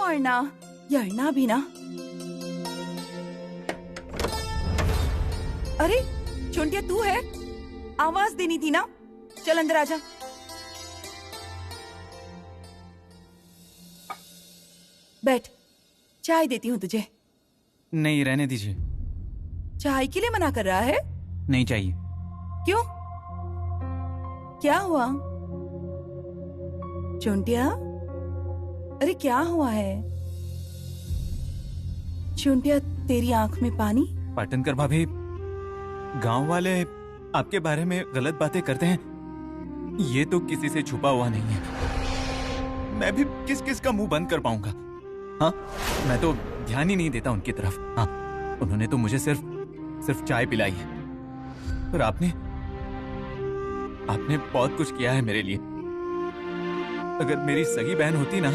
अर्णा, ये अर्णा भी ना। अरे चुंटिया तू है? आवाज देनी थी ना। चल अंदर आजा। बैठ, चाय देती हूँ तुझे। नहीं, रहने दीजिए। चाय के लिए मना कर रहा है? नहीं चाहिए। क्यों? क्या हुआ चुंटिया? अरे क्या हुआ है चुंटिया? तेरी आंख में पानी? पाटनकर भाभी, गांव वाले आपके बारे में गलत बातें करते हैं, ये तो किसी से छुपा हुआ नहीं है। मैं भी किस किस का मुंह बंद कर पाऊंगा? हाँ, मैं तो ध्यान ही नहीं देता उनकी तरफ। हाँ, उन्होंने तो मुझे सिर्फ चाय पिलाई है, पर आपने बहुत कुछ किया है मेरे लिए। अगर मेरी सगी बहन होती ना,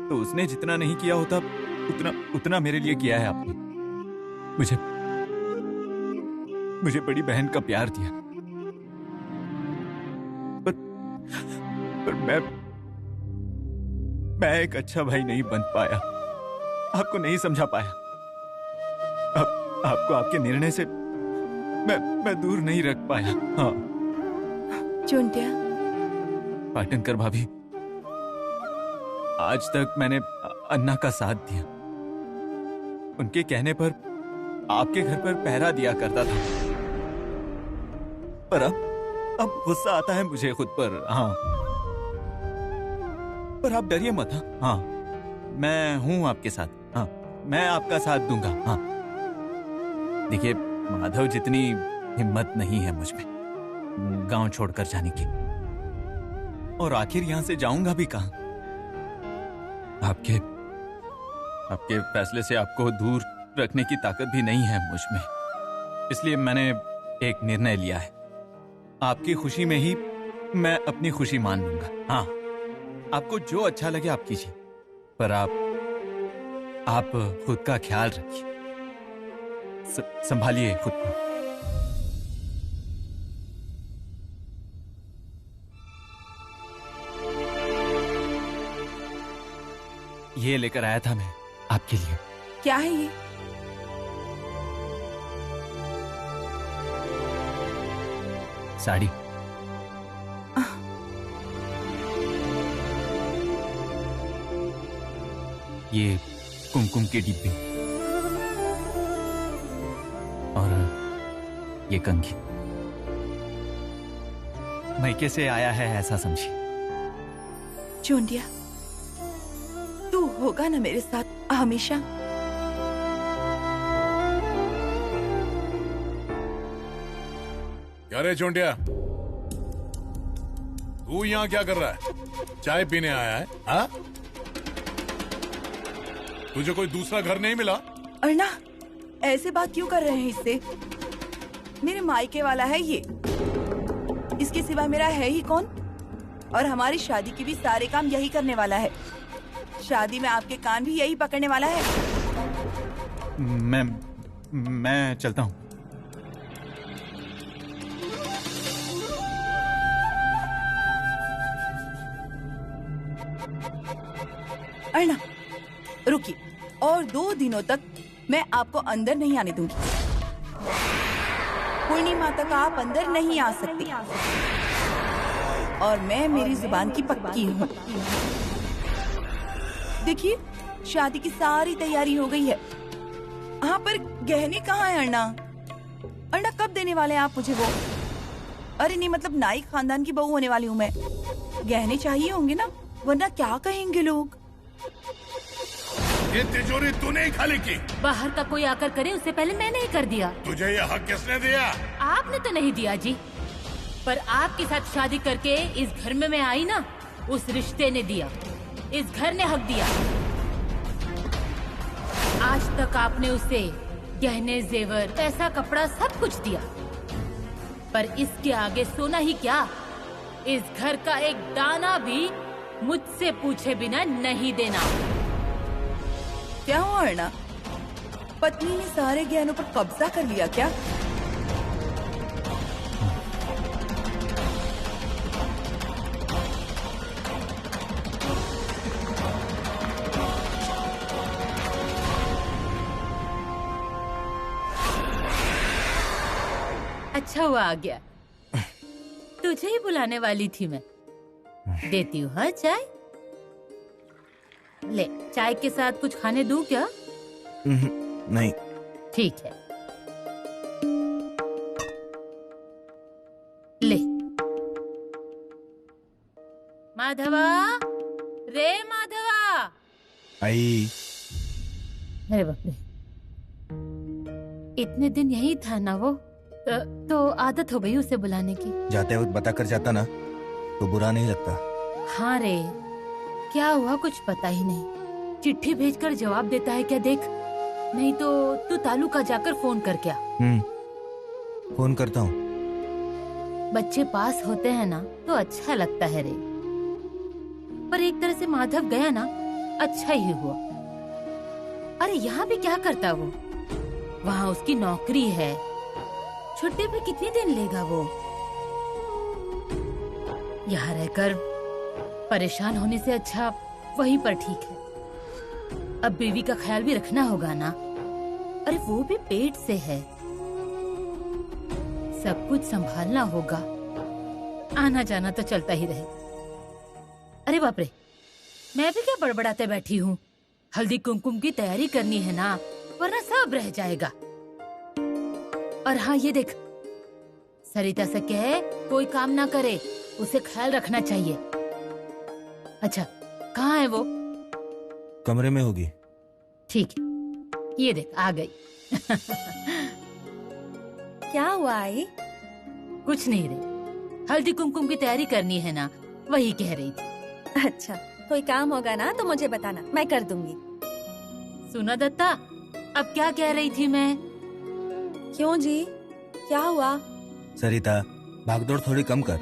तो उसने जितना नहीं किया होता उतना मेरे लिए किया है आपने। मुझे बड़ी बहन का प्यार दिया, पर मैं एक अच्छा भाई नहीं बन पाया, आपको नहीं समझा पाया। आपको आपके निर्णय से मैं दूर नहीं रख पाया। हाँ चुंटिया। पाटनकर भाभी, आज तक मैंने अन्ना का साथ दिया, उनके कहने पर आपके घर पर पहरा दिया करता था, पर अब गुस्सा आता है मुझे खुद पर। हाँ, पर आप डरिए मत। हाँ, मैं हूं आपके साथ। हाँ, मैं आपका साथ दूंगा। हाँ, देखिए, माधव जितनी हिम्मत नहीं है मुझ में गांव छोड़कर जाने की, और आखिर यहां से जाऊंगा भी कहां? आपके फैसले से आपको दूर रखने की ताकत भी नहीं है मुझ में, इसलिए मैंने एक निर्णय लिया है। आपकी खुशी में ही मैं अपनी खुशी मान लूंगा। हाँ, आपको जो अच्छा लगे आप कीजिए, पर आप खुद का ख्याल रखिए, संभालिए खुद को। ये लेकर आया था मैं आपके लिए। क्या है ये? साड़ी। ये कुमकुम के डिब्बे और ये कंघी मायके से आया है, ऐसा समझिए। चुंटिया, तू होगा ना मेरे साथ हमेशा? क्या रे चोंटिया, तू यहाँ क्या कर रहा है? चाय पीने आया है? हाँ, तुझे कोई दूसरा घर नहीं मिला? अर्णा, ऐसे बात क्यों कर रहे हैं इससे? मेरे मायके वाला है ये, इसके सिवा मेरा है ही कौन? और हमारी शादी की भी सारे काम यही करने वाला है। शादी में आपके कान भी यही पकड़ने वाला है। मैं चलता हूँ। अर्णा, रुकिए, और 2 दिनों तक मैं आपको अंदर नहीं आने दूंगी। पूर्णिमा तक आप अंदर नहीं आ सकते, और मैं मेरी जुबान की पक्की हूँ। देखिए, शादी की सारी तैयारी हो गई है। हाँ, पर गहने कहाँ हैं अर्णा? अर्णा, कब देने वाले हैं आप मुझे वो? अरे नहीं, मतलब नाई खानदान की बहू होने वाली हूँ मैं, गहने चाहिए होंगे ना, वरना क्या कहेंगे लोग? ये तिजोरी तूने ही खाली की? बाहर का कोई आकर करे उससे पहले मैंने ही कर दिया। तुझे ये हक किसने दिया? आपने तो नहीं दिया जी, पर आपके साथ शादी करके इस घर में मैं आई ना, उस रिश्ते ने दिया, इस घर ने हक दिया। आज तक आपने उसे गहने, जेवर, पैसा, कपड़ा सब कुछ दिया, पर इसके आगे सोना ही क्या, इस घर का एक दाना भी मुझसे पूछे बिना नहीं देना। क्या हुआ अर्णा? पत्नी ने सारे गहनों पर कब्जा कर लिया क्या? अच्छा हुआ आ गया। तुझे ही बुलाने वाली थी मैं। देती हूँ हाँ चाय। ले, चाय के साथ कुछ खाने दूं क्या? नहीं। ठीक है, ले। माधवा, रे माधवा। आई। अरे बाप रे, इतने दिन यही था ना वो? तो आदत हो गई उसे बुलाने की। जाते वक्त बता कर जाता ना तो बुरा नहीं लगता। हाँ रे, क्या हुआ कुछ पता ही नहीं। चिट्ठी भेजकर जवाब देता है क्या देख। नहीं तो तू तालुका जाकर फोन कर क्या। फोन करता हूँ। बच्चे पास होते हैं ना तो अच्छा लगता है रे। पर एक तरह से माधव गया ना, अच्छा ही हुआ। अरे यहाँ भी क्या करता वो? वहाँ उसकी नौकरी है। छुट्टी पे कितने दिन लेगा वो? यहाँ रहकर परेशान होने से अच्छा वहीं पर ठीक है। अब बीवी का ख्याल भी रखना होगा ना। अरे वो भी पेट से है, सब कुछ संभालना होगा। आना जाना तो चलता ही रहे। अरे बाप रे, मैं भी क्या बड़बड़ाते बैठी हूँ। हल्दी कुमकुम की तैयारी करनी है ना, वरना सब रह जाएगा। और हाँ ये देख, सरिता से कहे कोई काम ना करे, उसे ख्याल रखना चाहिए। अच्छा, कहाँ है वो? कमरे में होगी। ठीक है, ये देख आ गई। क्या हुआ आई? कुछ नहीं रे, हल्दी कुमकुम की तैयारी करनी है ना, वही कह रही थी। अच्छा, कोई काम होगा ना तो मुझे बताना, मैं कर दूंगी। सुना दत्ता, अब क्या कह रही थी मैं? क्यों जी, क्या हुआ? सरिता, भागदौड़ थोड़ी कम कर।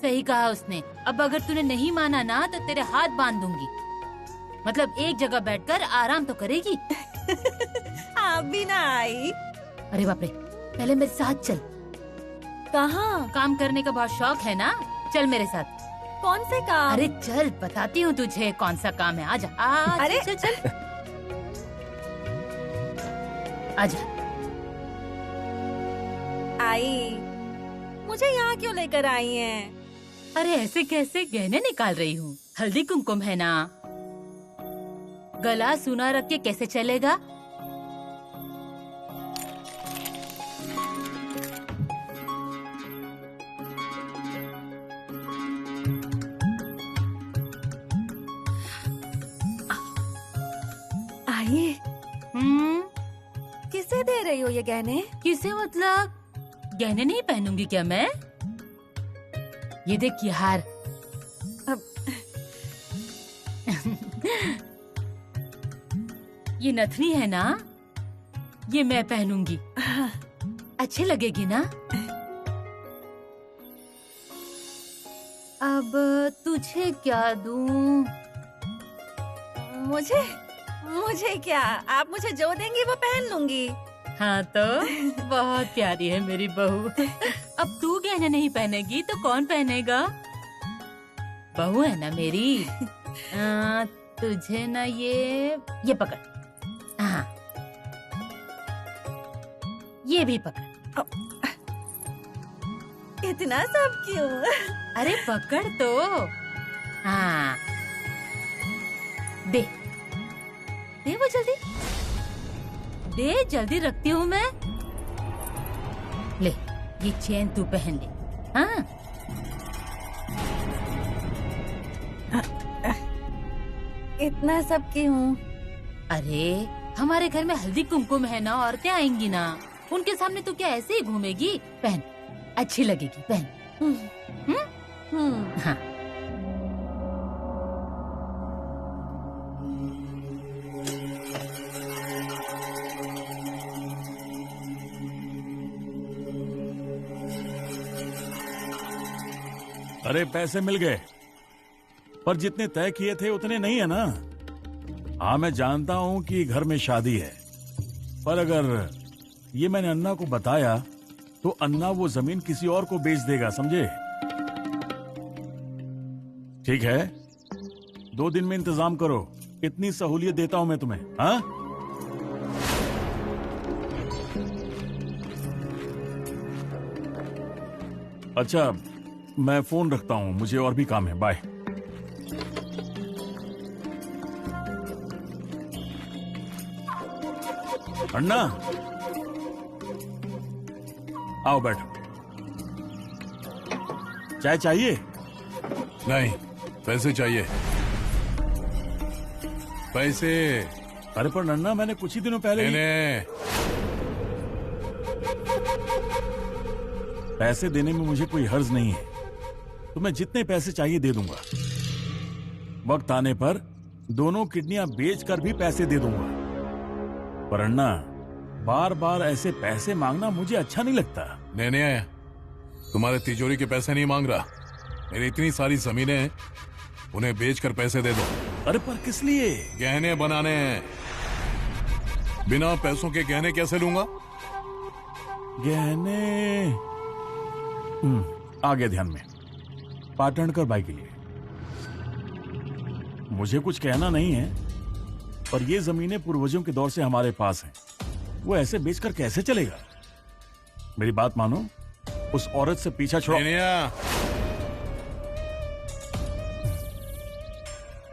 सही कहा उसने। अब अगर तूने नहीं माना ना तो तेरे हाथ बांध दूंगी। मतलब एक जगह बैठकर आराम तो करेगी। आप भी ना आई। अरे बाप रे, पहले मेरे साथ चल। कहाँ? काम करने का बहुत शौक है ना, चल मेरे साथ। कौन से काम? अरे चल, बताती हूँ तुझे कौन सा काम है। आजा, अरे चल चल। आजा। आई, मुझे यहाँ क्यों लेकर आई हैं? अरे ऐसे कैसे गहने निकाल रही हूँ? हल्दी कुमकुम है ना, गला सुना रख के कैसे चलेगा? आई, किसे दे रही हो ये गहने? किसे मतलब? गहने नहीं पहनूंगी क्या मैं? ये देख ये हार। ये नथनी है ना, ये मैं पहनूंगी। अच्छी लगेगी ना? अब तुझे क्या दूं? मुझे क्या? आप मुझे जो देंगी वो पहन लूंगी। हाँ तो बहुत प्यारी है मेरी बहू। अब तू गहने नहीं पहनेगी तो कौन पहनेगा? बहू है ना मेरी। तुझे ना ये पकड़। हाँ, ये भी पकड़। इतना सब क्यों? अरे पकड़ तो। हाँ, दे वो जल्दी दे, जल्दी रखती हूँ मैं। ले, ये चेन तू पहन ले। हाँ, इतना सब क्यों? अरे हमारे घर में हल्दी कुमकुम है ना, औरतें आएंगी ना, उनके सामने तू क्या ऐसे ही घूमेगी? पहन, अच्छी लगेगी, पहन। हाँ। अरे पैसे मिल गए, पर जितने तय किए थे उतने नहीं है ना। हाँ मैं जानता हूं कि घर में शादी है, पर अगर ये मैंने अन्ना को बताया तो अन्ना वो जमीन किसी और को बेच देगा, समझे? ठीक है, 2 दिन में इंतजाम करो, इतनी सहूलियत देता हूं मैं तुम्हें। हाँ अच्छा, मैं फोन रखता हूँ, मुझे और भी काम है। बाय। अन्ना, आओ बैठो। चाय चाहिए? नहीं, पैसे चाहिए, पैसे। अरे पर नन्ना, मैंने कुछ ही दिनों पहले पैसे देने में मुझे कोई हर्ज नहीं है, तो मैं जितने पैसे चाहिए दे दूंगा। वक्त आने पर दोनों किडनियां बेचकर भी पैसे दे दूंगा। पर अन्ना, बार बार ऐसे पैसे मांगना मुझे अच्छा नहीं लगता। नहीं, तुम्हारे तिजोरी के पैसे नहीं मांग रहा। मेरी इतनी सारी जमीनें हैं, उन्हें बेचकर पैसे दे दो। अरे पर किस लिए? गहने बनाने हैं। बिना पैसों के गहने कैसे लूंगा? गहने? आ गया ध्यान में। पाटणकर भाई के लिए। मुझे कुछ कहना नहीं है, पर ये जमीनें पूर्वजों के दौर से हमारे पास हैं। वो ऐसे बेचकर कैसे चलेगा? मेरी बात मानो, उस औरत से पीछा छोड़ो।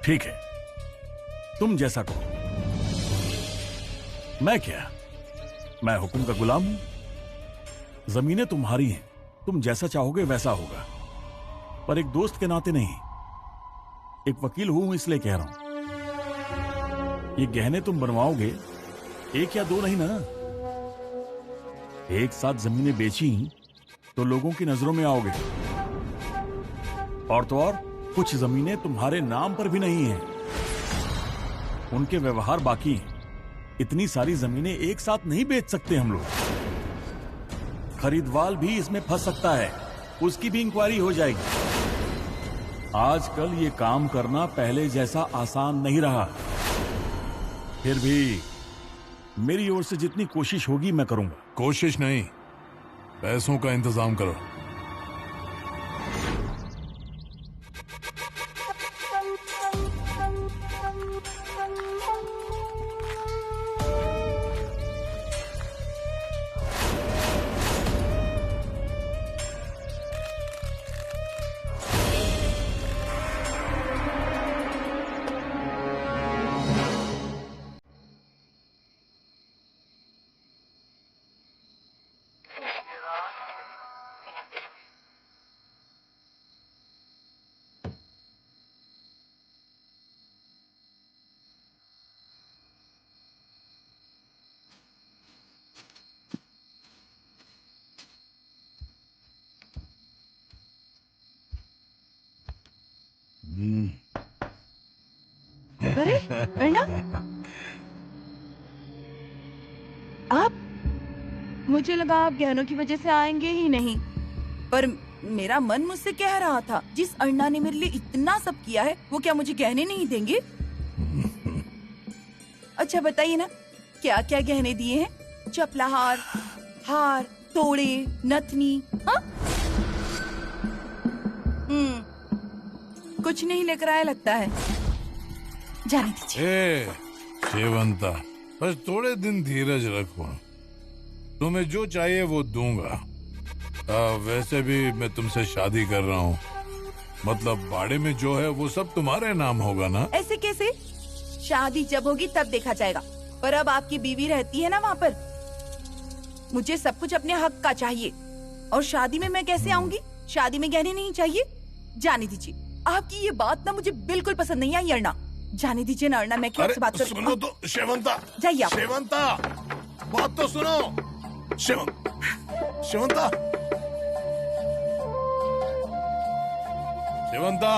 ठीक है, तुम जैसा कहो। मैं क्या, मैं हुक्म का गुलाम हूं। जमीनें तुम्हारी हैं, तुम जैसा चाहोगे वैसा होगा। पर एक दोस्त के नाते नहीं, एक वकील हूं इसलिए कह रहा हूं। ये गहने तुम बनवाओगे, एक या दो नहीं ना, एक साथ जमीनें बेची तो लोगों की नजरों में आओगे। और तो और, कुछ जमीनें तुम्हारे नाम पर भी नहीं हैं, उनके व्यवहार बाकी हैं। इतनी सारी जमीनें एक साथ नहीं बेच सकते हम लोग। खरीदवाल भी इसमें फंस सकता है, उसकी भी इंक्वायरी हो जाएगी। आजकल ये काम करना पहले जैसा आसान नहीं रहा। फिर भी मेरी ओर से जितनी कोशिश होगी मैं करूंगा। कोशिश नहीं, पैसों का इंतजाम करो। अरे अर्णा, आप, मुझे लगा आप गहनों की वजह से आएंगे ही नहीं, पर मेरा मन मुझसे कह रहा था, जिस अर्णा ने मेरे लिए इतना सब किया है, वो क्या मुझे गहने नहीं देंगे? अच्छा बताइए ना, क्या क्या गहने दिए हैं? चपलाहार, हार, तोड़े, नथनी। हाँ? कुछ नहीं लेकर आया लगता है। जाने दीजिए। शेवंता, बस थोड़े दिन धीरज रखो, तुम्हें जो चाहिए वो दूंगा। वैसे भी मैं तुमसे शादी कर रहा हूँ, मतलब बाड़े में जो है वो सब तुम्हारे नाम होगा ना? ऐसे कैसे? शादी जब होगी तब देखा जाएगा, पर अब आपकी बीवी रहती है ना वहाँ पर। मुझे सब कुछ अपने हक का चाहिए, और शादी में मैं कैसे आऊंगी? शादी में गहने नहीं चाहिए? जाने दीजिए। आपकी ये बात ना मुझे बिल्कुल पसंद नहीं आई अर्णा। जाने दीजिए ना अर्णा, मैं क्या आपसे बात कर। सुनो तो शेवंता, जाइए आप। शेवंता, बात तो सुनो। शेवंता, शेवंता,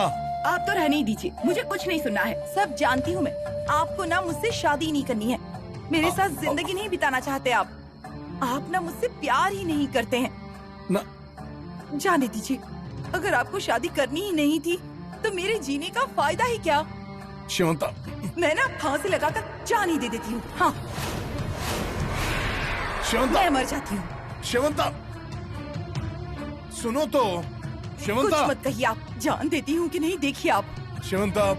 आप तो रहने ही दीजिए, मुझे कुछ नहीं सुनना है। सब जानती हूँ मैं, आपको ना मुझसे शादी नहीं करनी है, मेरे साथ जिंदगी नहीं बिताना चाहते आप ना मुझसे प्यार ही नहीं करते हैं ना। जाने दीजिए, अगर आपको शादी करनी ही नहीं थी तो मेरे जीने का फायदा ही क्या? शेवंता, मैं ना फांसी लगाकर जान ही दे देती हूँ। हाँ, शेवंता, मैं मर जाती हूँ। शेवंता, सुनो तो। शेवंता, कुछ मत कहिए आप, जान देती हूँ कि नहीं देखिए आप। शेवंता,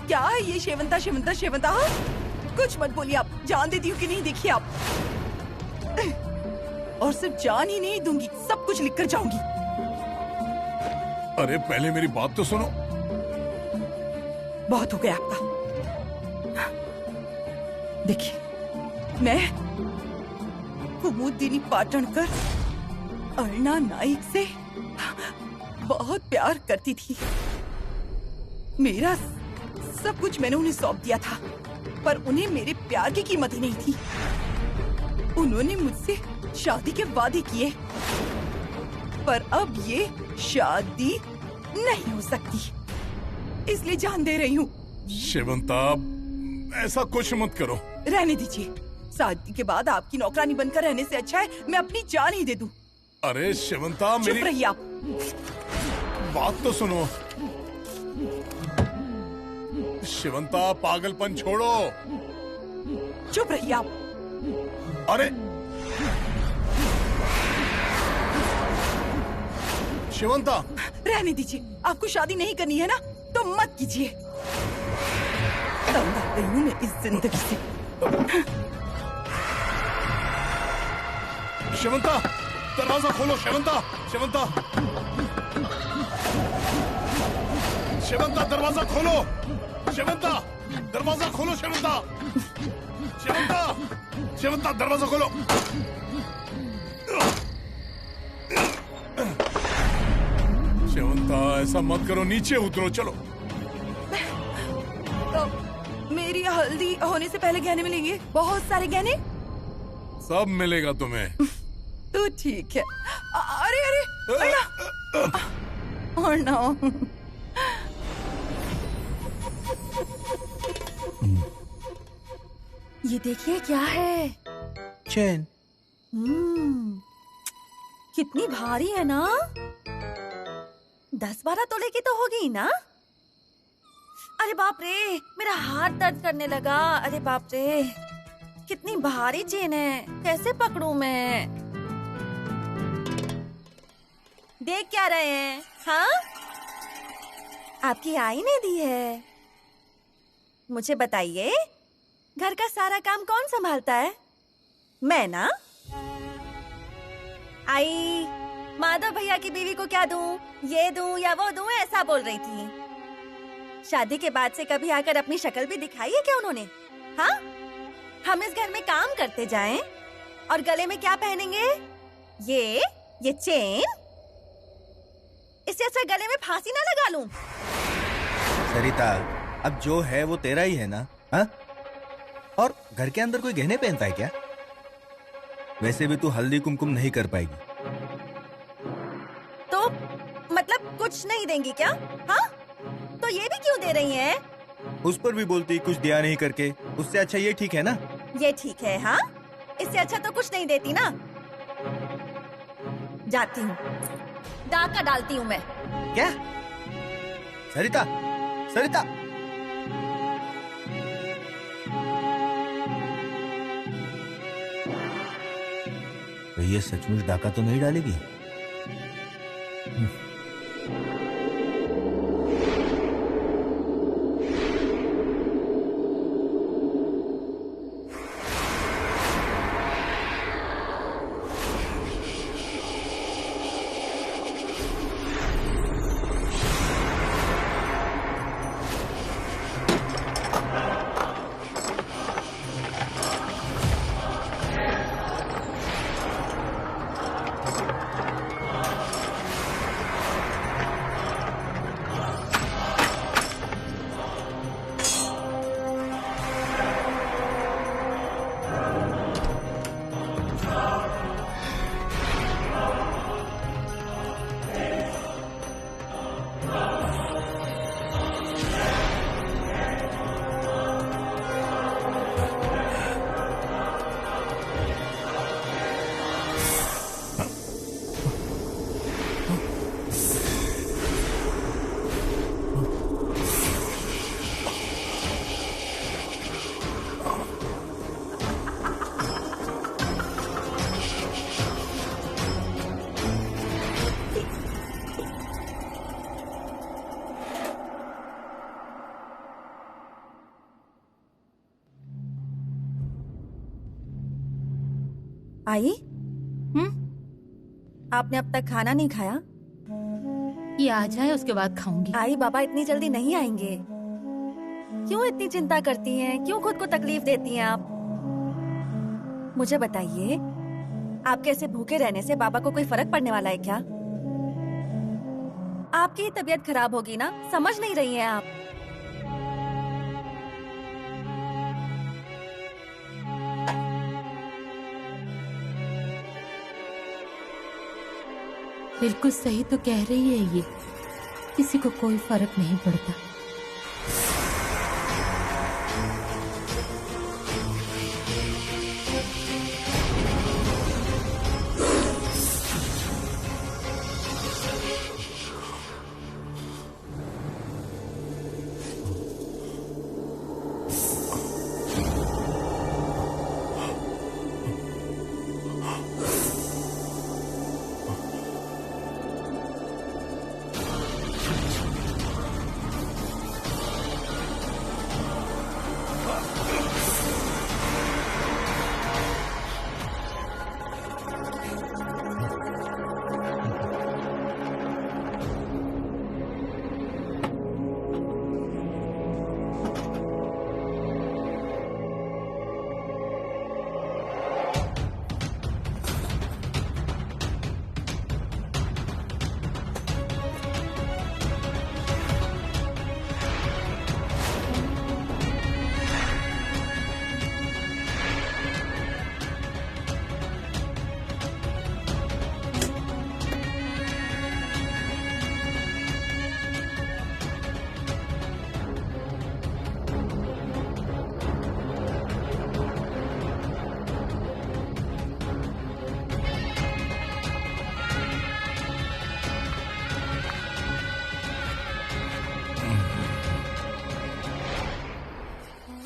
क्या है ये शेवंता शेवंता शेवंता? हाँ? कुछ मत बोलिए आप, जान देती हूँ कि नहीं देखिए आप। और सिर्फ जान ही नहीं दूंगी, सब कुछ लिख कर जाऊंगी। अरे पहले मेरी बात तो सुनो। बहुत हो गया आपका। देखिए, मैं कुमुदिनी पाटणकर अर्णा नाइक से बहुत प्यार करती थी। मेरा सब कुछ मैंने उन्हें सौंप दिया था, पर उन्हें मेरे प्यार की कीमत ही नहीं थी। उन्होंने मुझसे शादी के वादे किए, पर अब ये शादी नहीं हो सकती, इसलिए जान दे रही हूँ। शिवंता, ऐसा कुछ मत करो। रहने दीजिए। शादी के बाद आपकी नौकरानी बनकर रहने से अच्छा है मैं अपनी जान ही दे दूं। अरे शिवंता, चुप मेरी रहिए आप। बात तो सुनो। शिवंता, पागलपन छोड़ो। चुप रहिए आप। अरे शिवंता, रहने दीजिए। आपको शादी नहीं करनी है ना, तो मत कीजिए। तंग आ गई हूं मैं इस जिंदगी से। शिवंता, दरवाजा खोलो। शिवंता, शिवंता, शिवंता, दरवाजा खोलो। शिवंता, दरवाजा खोलो। शिवंता, शिवंता, शिवंता, दरवाजा खोलो। शिवंता, ऐसा मत करो, नीचे उतरो। चलो। तो मेरी हल्दी होने से पहले गहने मिलेंगे, बहुत सारे गहने। सब मिलेगा तुम्हें। तो ठीक है। अरे अरे अर्णा, ये देखिए क्या है। चैन। कितनी भारी है ना। 10-12 तोले की तो होगी ना। अरे बाप रे, मेरा हाथ दर्द करने लगा। अरे बाप रे, कितनी भारी चेन है, कैसे पकड़ूं मैं। देख क्या रहे हैं? हाँ, आपकी आई ने दी है। मुझे बताइए, घर का सारा काम कौन संभालता है? मैं ना। आई माधव भैया की बीवी को क्या दूं, ये दूं या वो दूं, ऐसा बोल रही थी। शादी के बाद से कभी आकर अपनी शक्ल भी दिखाई है क्या उन्होंने? हाँ, हम इस घर में काम करते जाएं और गले में क्या पहनेंगे? ये चेन। इससे अच्छा गले में फांसी ना लगा लूं। सरिता, अब जो है वो तेरा ही है ना? हाँ? और घर के अंदर कोई गहने पहनता है क्या? वैसे भी तू हल्दी कुमकुम नहीं कर पाएगी। तो मतलब कुछ नहीं देंगी क्या? हाँ, तो ये भी क्यों दे रही हैं? उस पर भी बोलती कुछ दिया नहीं करके। उससे अच्छा ये ठीक है ना? ये ठीक है। हाँ, इससे अच्छा तो कुछ नहीं देती ना। जाती हूँ, डाका डालती हूँ मैं। क्या? सरिता, सरिता, तो ये सचमुच डाका तो नहीं डालेगी? आई, आपने अब तक खाना नहीं खाया? ये आ जाए उसके बाद खाऊंगी। आई बाबा इतनी जल्दी नहीं आएंगे। क्यों इतनी चिंता करती हैं? क्यों खुद को तकलीफ देती हैं आप? मुझे बताइए, आपके ऐसे भूखे रहने से बाबा को कोई फर्क पड़ने वाला है क्या? आपकी ही तबीयत खराब होगी ना, समझ नहीं रही हैं आप। बिल्कुल सही तो कह रही है ये, किसी को कोई फर्क नहीं पड़ता।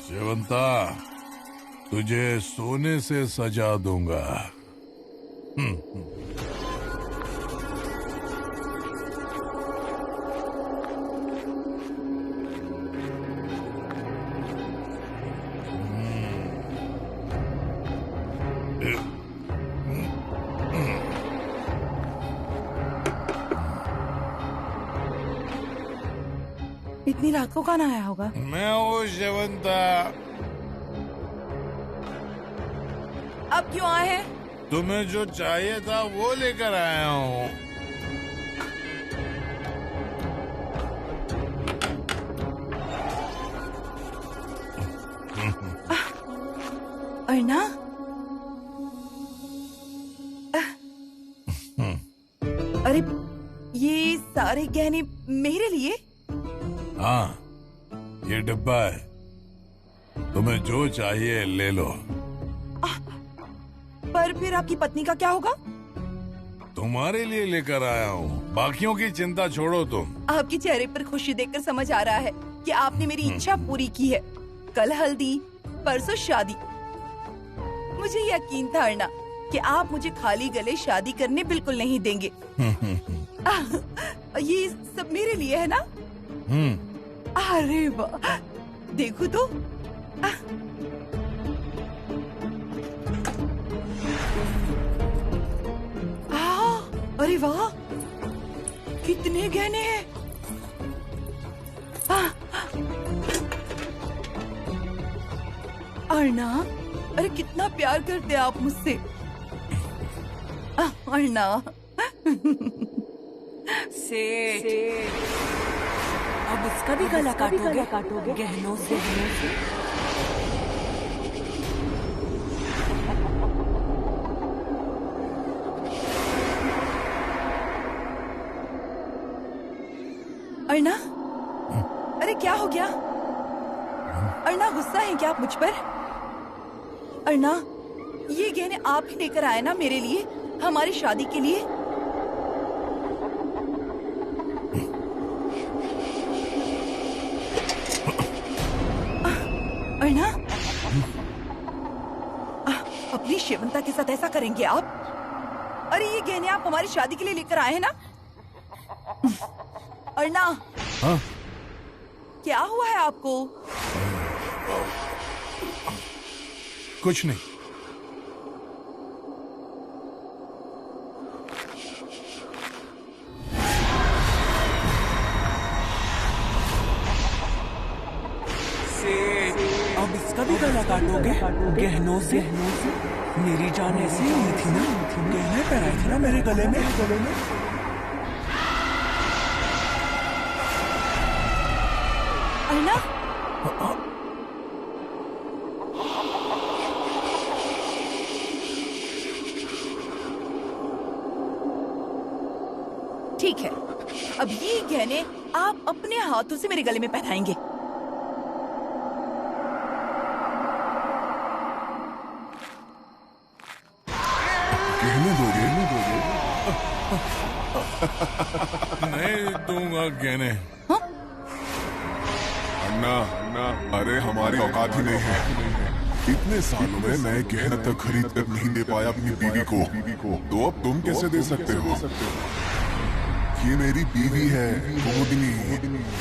शेवंता, तुझे सोने से सजा दूंगा। इतनी रात को कौन आया होगा? मैं हूँ शेवंता। अब क्यों आए हैं? तुम्हें जो चाहिए था वो लेकर आया हूँ। अर्ना, अरे ये सारे गहने मेरे लिए? हाँ, ये डिब्बा है, तुम्हें जो चाहिए ले लो। पर फिर आपकी पत्नी का क्या होगा? तुम्हारे लिए लेकर आया हूँ, बाकियों की चिंता छोड़ो तुम। आपके चेहरे पर खुशी देखकर समझ आ रहा है कि आपने मेरी इच्छा पूरी की है। कल हल्दी, परसों शादी। मुझे यकीन था अर्ना कि आप मुझे खाली गले शादी करने बिल्कुल नहीं देंगे। ये सब मेरे लिए है ना? अरे वाह, देखो तो। अरे वाह, कितने गहने हैं। अर्ना, अरे कितना प्यार करते आप मुझसे। अर्ना। सेठ, अब इसका भी गला काटोगे गहनों से। अर्ना, अरे क्या हो गया? अर्ना, गुस्सा है क्या आप मुझ पर? अर्ना, ये गहने आप ही लेकर आए ना मेरे लिए, हमारी शादी के लिए? अर्ना, अपनी शेवंता के साथ ऐसा करेंगे आप? अरे ये गहने आप हमारी शादी के लिए लेकर आए हैं ना? अर्ना, हाँ? क्या हुआ है आपको? कुछ नहीं। उसका भी गला काटोगे गहनों से? मेरी जान ऐसी हुई थी ना, गहने पहनाए थे ना मेरे गले में। अर्णा, ठीक है, अब ये गहने आप अपने हाथों से मेरे गले में पहनाएंगे। नहीं दूंगा गहने। अन्ना, अरे हमारी औकात ही नहीं है। इतने सालों में मैं गहना तक खरीद कर नहीं दे पाया अपनी बीवी को, तो अब तुम कैसे दे सकते हो? ये मेरी बीवी है,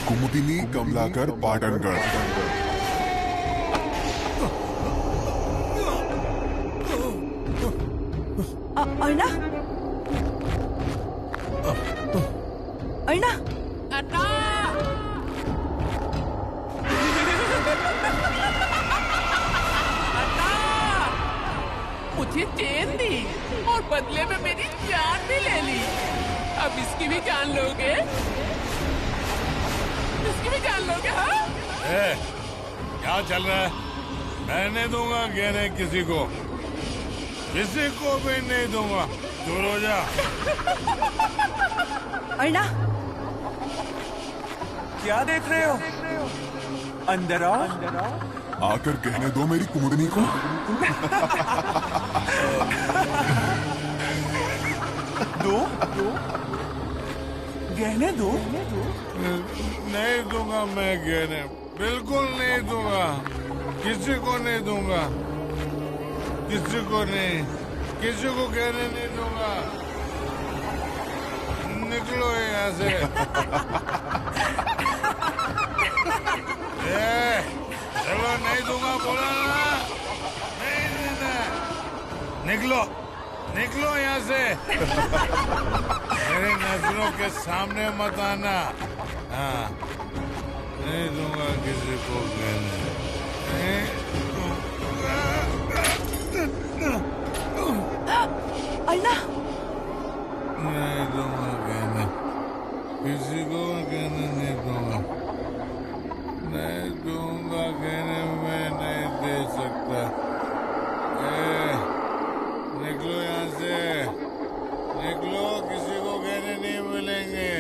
कुमुदिनी कमलाकर पाटनगढ़। अर्णा, अर्णा, मुझे चैन दी और बदले में मेरी जान भी ले ली। अब इसकी भी जान लोगे? इसकी भी जान लोगे? हाँ? क्या चल रहा है? मैं नहीं दूंगा गहने किसी को भी नहीं दूंगा। दूर हो जा। अर्णा, क्या देख रहे हो? अंदर आओ। आकर गहने दो मेरी कुमुदिनी को। दो गहने दो। नहीं दूंगा मैं गहने, बिल्कुल नहीं दूंगा, किसी को नहीं दूंगा, किसी को नहीं, किसी को गहने नहीं दूंगा। निकलो यहाँ से। चलो, नहीं दूंगा बोला ना, नहीं देना। निकलो यहाँ से। मेरे नजरों के सामने मत आना। हाँ, नहीं दूंगा किसी को गहने, नहीं दूंगा। अर्णा, नहीं दूंगा गहने, किसी को गहने नहीं दूंगा, नहीं दूंगा गहने, मैं नहीं दे सकता। निकलो यहाँ से, निकलो, किसी को गहने नहीं मिलेंगे।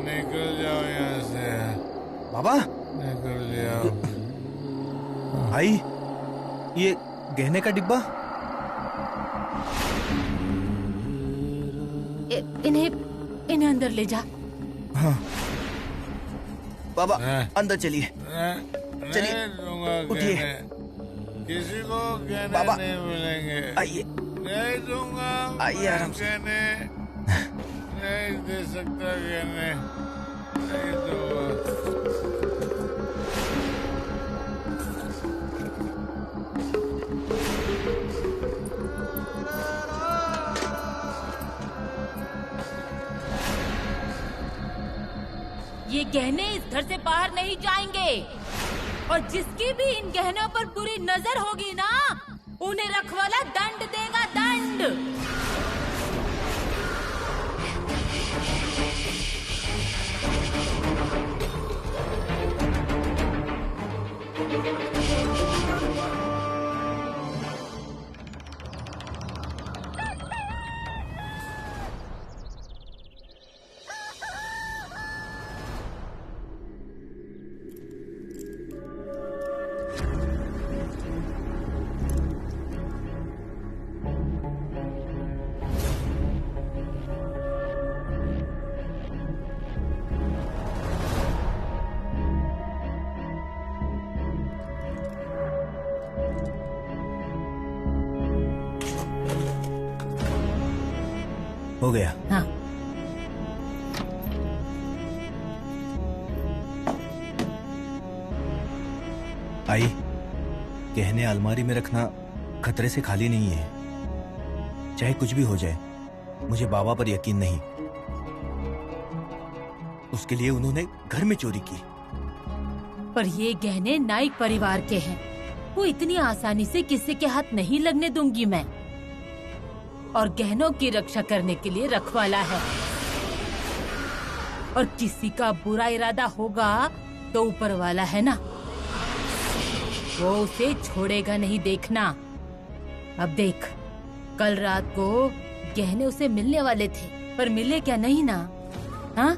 निकल जाओ यहाँ से। बाबा, निकल जाओ। भाई, ये गहने का डिब्बा। इन्हें अंदर ले जा। हाँ बाबा, अंदर चलिए। चलिए, उठिए। किसी को गहने बाबा, नहीं मिलेंगे। आइए। नहीं दूंगा, आइए आराम से। गहने नहीं दे सकता, गहने नहीं दूंगा। ये गहने इस घर से बाहर नहीं जाएंगे, और जिसकी भी इन गहनों पर बुरी नजर होगी ना, उन्हें रखवाला दंड देगा, दंड। हो गया। हाँ। आई, गहने अलमारी में रखना खतरे से खाली नहीं है। चाहे कुछ भी हो जाए, मुझे बाबा पर यकीन नहीं। उसके लिए उन्होंने घर में चोरी की। पर ये गहने नाइक परिवार के हैं। वो इतनी आसानी से किसी के हाथ नहीं लगने दूंगी मैं। और गहनों की रक्षा करने के लिए रखवाला है, और किसी का बुरा इरादा होगा तो ऊपर वाला है ना, वो उसे छोड़ेगा नहीं, देखना। अब देख, कल रात को गहने उसे मिलने वाले थे, पर मिले क्या नहीं ना? हाँ?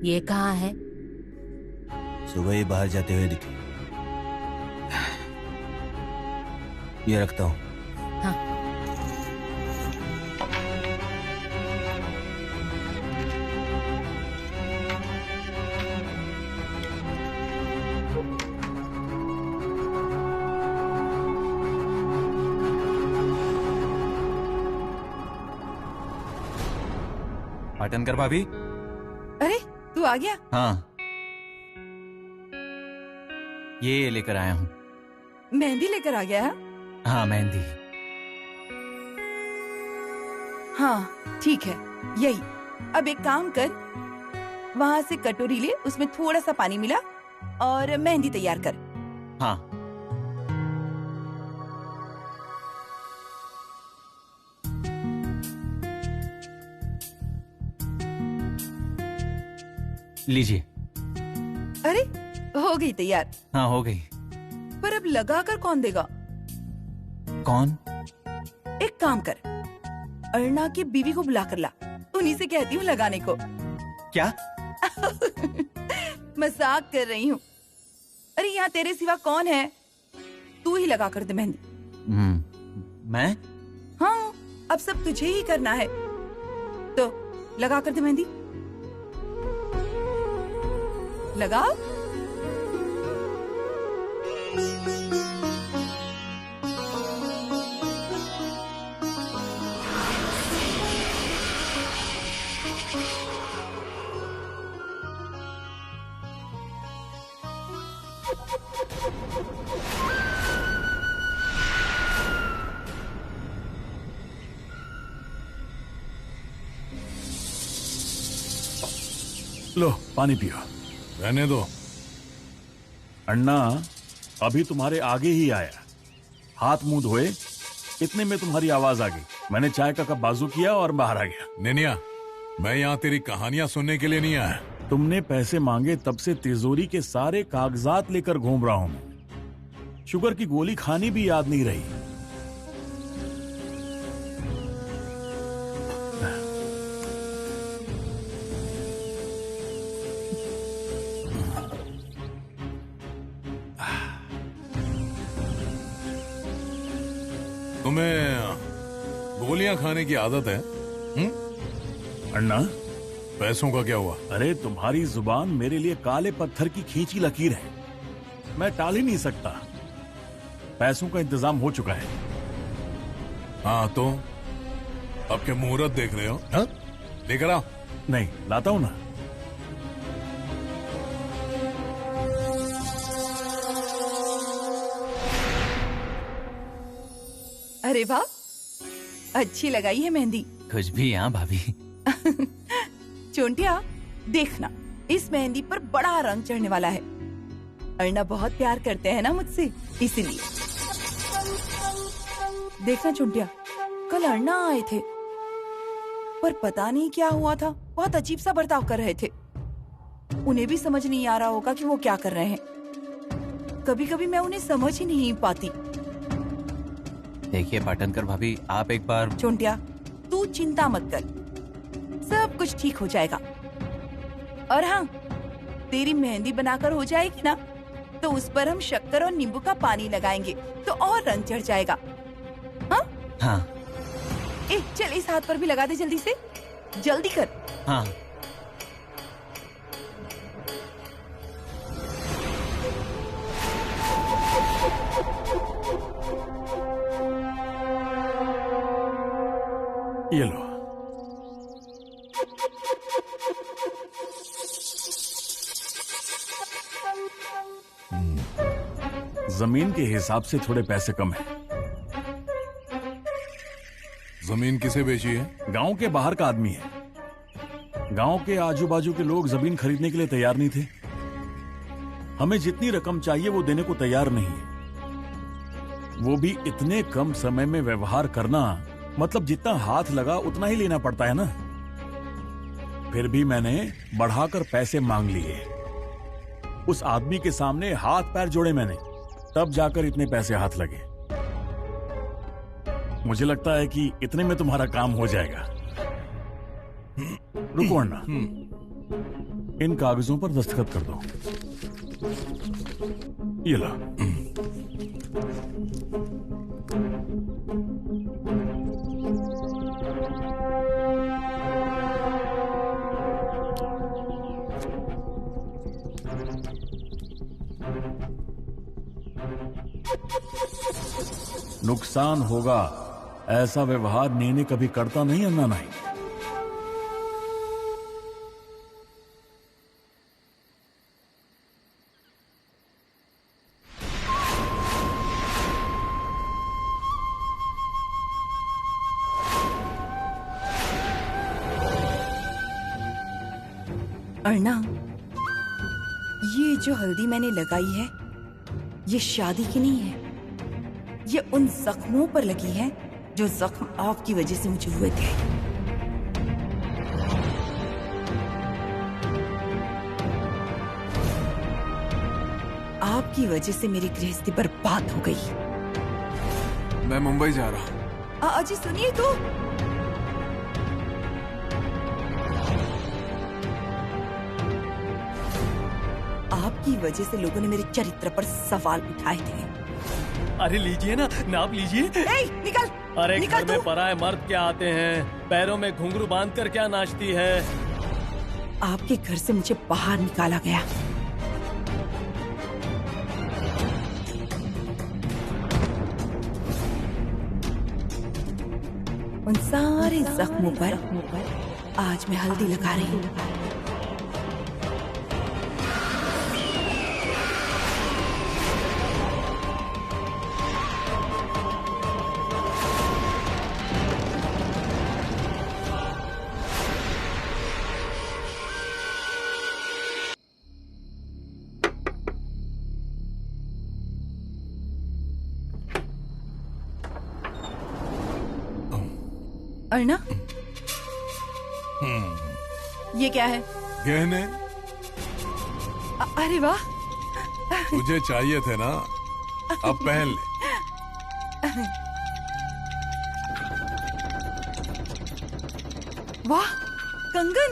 ये कहाँ है? सुबह ही बाहर जाते हुए दिखे। ये रखता हूँ। हाँ। पाटनकर भाभी। अरे तू आ गया? हाँ, ये लेकर आया हूँ। मेहंदी लेकर आ गया है? हाँ, मेहंदी। हाँ ठीक है, यही। अब एक काम कर, वहाँ से कटोरी ले, उसमें थोड़ा सा पानी मिला और मेहंदी तैयार कर। हाँ। लीजिए। अरे हो गई तैयार। हाँ, हो गई। पर अब लगा कर कौन देगा? कौन? एक काम कर, अर्णा की बीवी को बुला कर ला, उन्हीं से कहती हूँ लगाने को। क्या? मजाक कर रही हूँ। अरे यहाँ तेरे सिवा कौन है? तू ही लगा कर दे मेहंदी। मैं? हाँ, अब सब तुझे ही करना है, तो लगा कर दे मेहंदी। लगा। लो पानी पियो। रहने दो। अन्ना अभी तुम्हारे आगे ही आया, हाथ मुंह धोए, इतने में तुम्हारी आवाज आ गई। मैंने चाय का कप बाजू किया और बाहर आ गया। निनिया, मैं यहाँ तेरी कहानियां सुनने के लिए नहीं आया। तुमने पैसे मांगे तब से तिजोरी के सारे कागजात लेकर घूम रहा हूं मैं। शुगर की गोली खानी भी याद नहीं रही। तुम्हें गोलियां खाने की आदत है? अन्ना, पैसों का क्या हुआ? अरे तुम्हारी जुबान मेरे लिए काले पत्थर की खींची लकीर है, मैं टाल ही नहीं सकता। पैसों का इंतजाम हो चुका है। हाँ तो अब के मुहूर्त देख रहे हो? हाँ? लेकर आओ। नहीं, लाता हूं ना। अरे वाह, अच्छी लगाई है मेहंदी। कुछ भी। हाँ भाभी। चोंटिया, देखना, इस मेहंदी पर बड़ा रंग चढ़ने वाला है। अर्णा बहुत प्यार करते हैं ना मुझसे, इसीलिए। देखना चोंटिया, कल अर्णा आए थे, पर पता नहीं क्या हुआ था, बहुत अजीब सा बर्ताव कर रहे थे। उन्हें भी समझ नहीं आ रहा होगा कि वो क्या कर रहे हैं। कभी कभी मैं उन्हें समझ ही नहीं पाती। देखिए पाटनकर भाभी, आप एक बार। चोंटिया, तू चिंता मत कर, सब कुछ ठीक हो जाएगा। और हाँ, तेरी मेहंदी बनाकर हो जाएगी ना, तो उस पर हम शक्कर और नींबू का पानी लगाएंगे, तो और रंग चढ़ जाएगा। हाँ? हाँ। चल इस हाथ पर भी लगा दे, जल्दी से, जल्दी कर। हाँ। ये लो। जमीन के हिसाब से थोड़े पैसे कम है। जमीन किसे बेची है? गांव के बाहर का आदमी है। गांव के आजू बाजू के लोग जमीन खरीदने के लिए तैयार नहीं थे। हमें जितनी रकम चाहिए वो देने को तैयार नहीं है। वो भी इतने कम समय में व्यवहार करना, मतलब जितना हाथ लगा उतना ही लेना पड़ता है ना। फिर भी मैंने बढ़ाकर पैसे मांग लिए। उस आदमी के सामने हाथ पैर जोड़े मैंने, तब जाकर इतने पैसे हाथ लगे। मुझे लगता है कि इतने में तुम्हारा काम हो जाएगा। रुको अन्ना, इन कागजों पर दस्तखत कर दो। ये ला। नुकसान होगा ऐसा व्यवहार नेने कभी करता नहीं, अन्ना नहीं। अर्णा, ये जो हल्दी मैंने लगाई है ये शादी की नहीं है, ये उन जख्मों पर लगी है जो जख्म आपकी वजह से मुझे हुए थे। आपकी वजह से मेरी गृहस्थी बर्बाद हो गई। मैं मुंबई जा रहा हूँ। अजी सुनिए तो। आपकी वजह से लोगों ने मेरे चरित्र पर सवाल उठाए थे। अरे लीजिए ना, नाप लीजिए। निकल। अरे निकल घर में पराए मर्द क्या आते हैं, पैरों में घुंघरू बांधकर क्या नाचती है। आपके घर से मुझे बाहर निकाला गया। उन सारे जख्मों पर आज मैं हल्दी लगा रही हूँ। अर्णा, ये क्या है? गहने। अरे वाह, मुझे चाहिए थे ना, अब पहन ले। वाह, कंगन।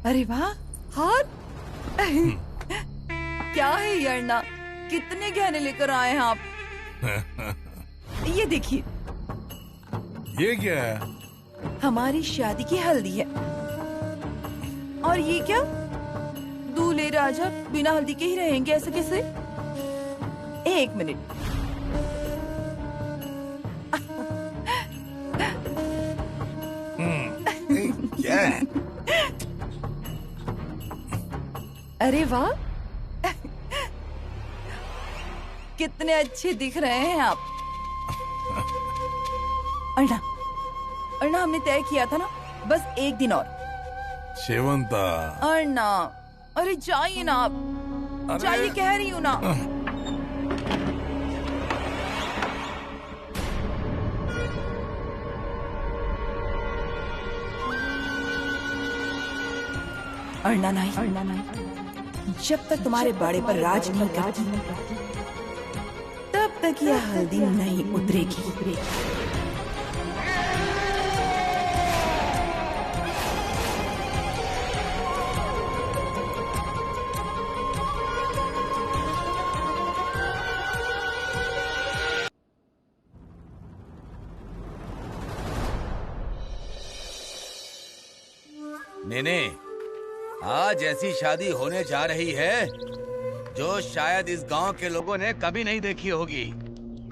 अरे वाह, हार। क्या है ये अर्णा, कितने गहने लेकर आए हैं आप? ये देखिए। ये क्या है? हमारी शादी की हल्दी है। और ये क्या? दूल्हे राजा बिना हल्दी के ही रहेंगे, ऐसे कैसे? एक मिनट। क्या है? अरे वाह, कितने अच्छे दिख रहे हैं आप। अर्णा, अर्णा, हमने तय किया था ना, बस एक दिन और। शेवंता। अर्णा, अरे जाइए ना आप, जाइए कह रही हूँ ना। अर्णा नहीं, अर्णा नहीं, जब तक तुम्हारे बाड़े पर राज नहीं करती तब तक यह हल्दी नहीं उतरेगी। नेने, आज ऐसी शादी होने जा रही है जो शायद इस गांव के लोगों ने कभी नहीं देखी होगी।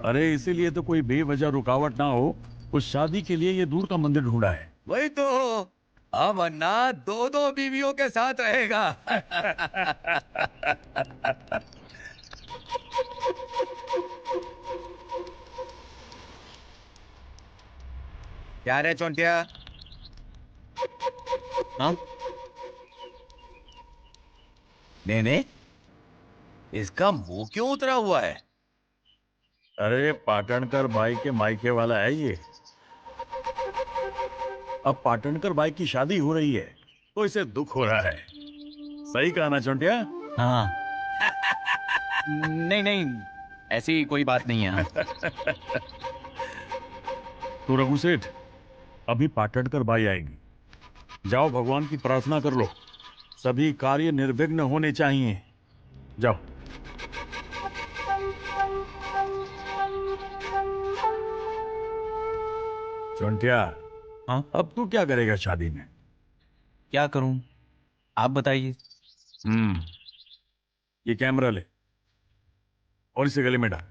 अरे इसीलिए तो कोई बेवजह रुकावट ना हो, उस शादी के लिए ये दूर का मंदिर ढूंढा है। वही तो, अब अन्ना 2-2 बीवियों के साथ रहेगा। क्या रे चोंटिया, हाँ? नहीं, इसका मुंह क्यों उतरा हुआ है? अरे पाटणकर भाई के मायके वाला है ये। अब पाटणकर भाई की शादी हो रही है तो इसे दुख हो रहा है। सही कहा ना चोंटिया? हाँ। नहीं, ऐसी कोई बात नहीं है। तो रघु सेठ, अभी पाटणकर भाई आएंगे। जाओ भगवान की प्रार्थना कर लो, सभी कार्य निर्विघ्न होने चाहिए। जाओ। चोंटिया, हाँ? अब तू क्या करेगा शादी में? क्या करूं, आप बताइए। ये कैमरा ले और इसे गले में डाल।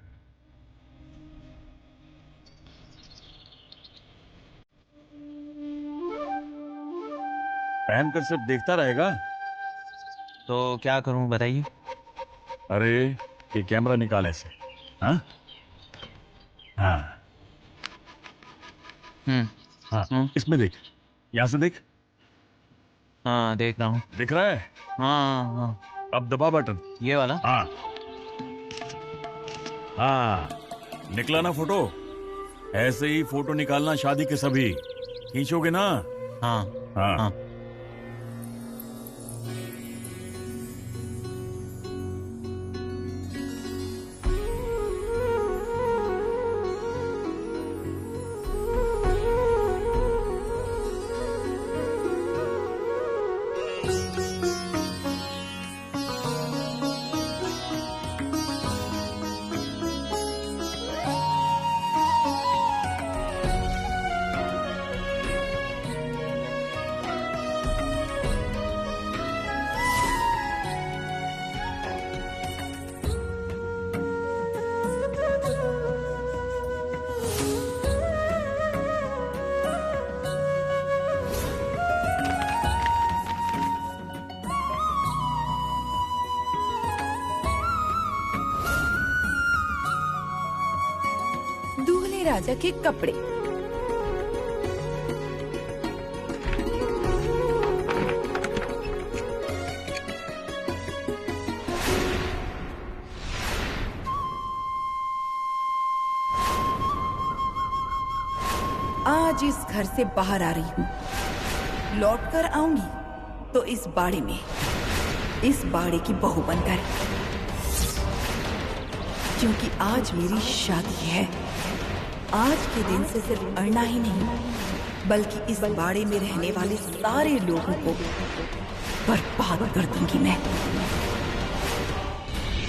पहनकर सिर्फ देखता रहेगा तो क्या करूं बताइए। अरे ये कैमरा निकाल ऐसे। हाँ हाँ हाँ, इसमें देख, यहां से देख। हाँ देख रहा हूँ। दिख रहा है? हाँ। अब दबा बटन, ये वाला। हाँ निकला ना फोटो? ऐसे ही फोटो निकालना शादी के सभी। खींचोगे ना? हाँ हाँ। दूल्हे राजा के कपड़े। आज इस घर से बाहर आ रही हूँ, लौट कर आऊंगी तो इस बाड़े में, इस बाड़े की बहू बनकर, क्योंकि आज मेरी शादी है। आज के दिन से सिर्फ अरना ही नहीं बल्कि इस बाड़े में रहने वाले सारे लोगों को बर्बाद कर दूंगी मैं।